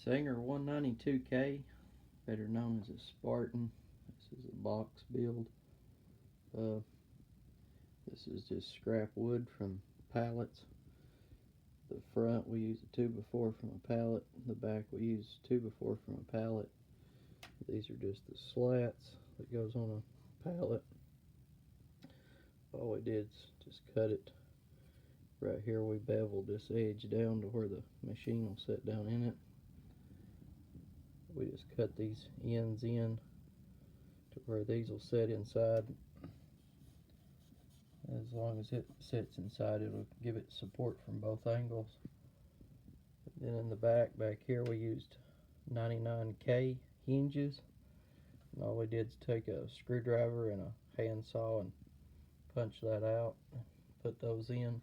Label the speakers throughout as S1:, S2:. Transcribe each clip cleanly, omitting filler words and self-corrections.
S1: Sanger 192K, better known as a Spartan. This is a box build. This is just scrap wood from pallets. The front we use a 2x4 from a pallet. The back we use 2x4 from a pallet. These are just the slats that goes on a pallet. All we did is just cut it. Right here we beveled this edge down to where the machine will sit down in it. We just cut these ends in to where these will sit inside. As long as it sits inside, it'll give it support from both angles. Then in the back here we used 99K hinges, and all we did is take a screwdriver and a handsaw and punch that out, put those in.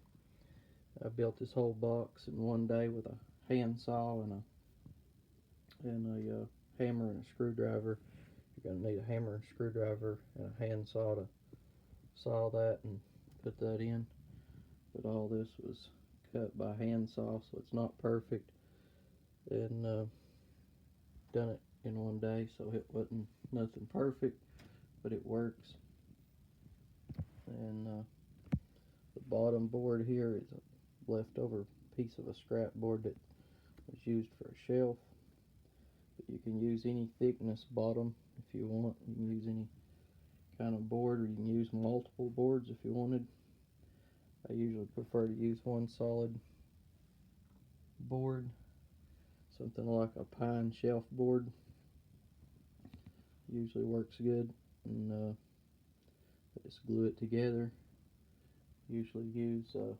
S1: I built this whole box in one day with a handsaw and a hammer and a screwdriver. You're going to need a hammer and screwdriver and a handsaw to saw that and put that in. But all this was cut by handsaw, so it's not perfect. And done it in one day, so it wasn't nothing perfect, but it works. And the bottom board here is a leftover piece of a scrap board that was used for a shelf. But you can use any thickness bottom if you want. You can use any kind of board, or you can use multiple boards if you wanted. I usually prefer to use one solid board, something like a pine shelf board. Usually works good, and just glue it together. Usually use the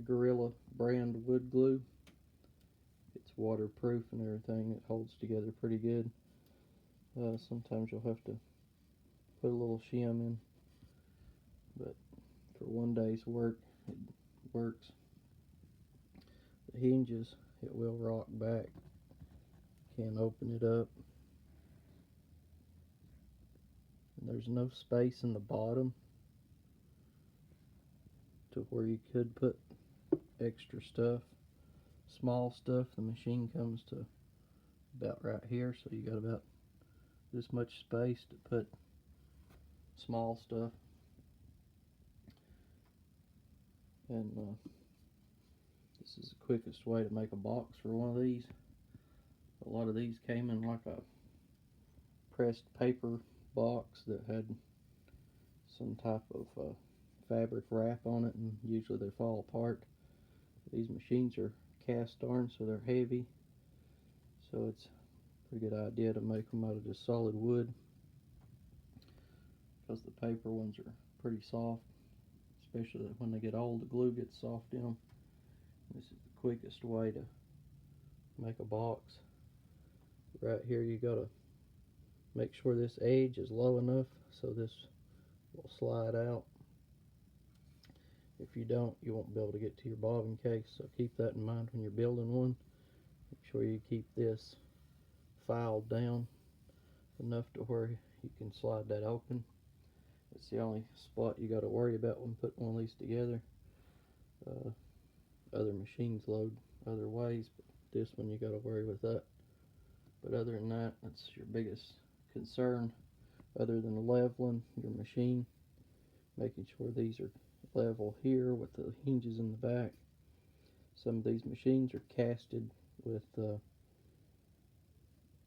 S1: Gorilla brand wood glue. It's waterproof and everything. It holds together pretty good. Sometimes you'll have to put a little shim in, but for one day's work it works. The hinges, it will rock back. Can't open it up. And there's no space in the bottom to where you could put extra stuff. Small stuff, the machine comes to about right here, so you got about this much space to put small stuff. And this is the quickest way to make a box for one of these. A lot of these came in like a pressed paper box that had some type of fabric wrap on it, and usually they fall apart. These machines are cast iron, so they're heavy, so it's a pretty good idea to make them out of just solid wood, because the paper ones are pretty soft, especially when they get old. The glue gets soft in them. This is the quickest way to make a box. Right here you gotta make sure this edge is low enough so this will slide out. If you don't, you won't be able to get to your bobbin case, so keep that in mind when you're building one. Make sure you keep this filed down enough to where you can slide that open. It's the only spot you got to worry about when putting one of these together. Other machines load other ways, but this one you got to worry with that. But other than that, that's your biggest concern, other than leveling your machine, making sure these are level here with the hinges in the back. Some of these machines are casted with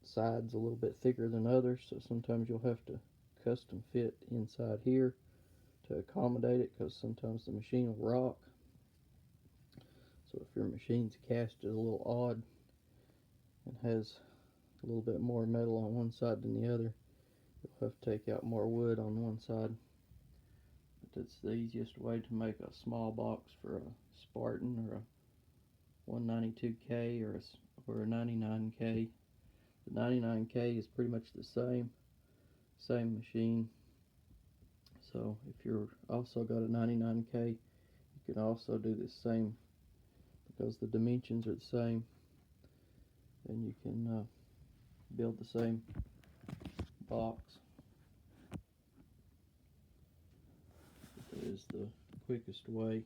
S1: sides a little bit thicker than others, so sometimes you'll have to custom fit inside here to accommodate it, because sometimes the machine will rock. So if your machine's casted a little odd and has a little bit more metal on one side than the other, you'll have to take out more wood on one side. But that's the easiest way to make a small box for a Spartan or a 192K or a 99K. The 99K is pretty much the same machine. So if you're also got a 99K, you can also do the same, because the dimensions are the same, and you can build the same box. It is the quickest way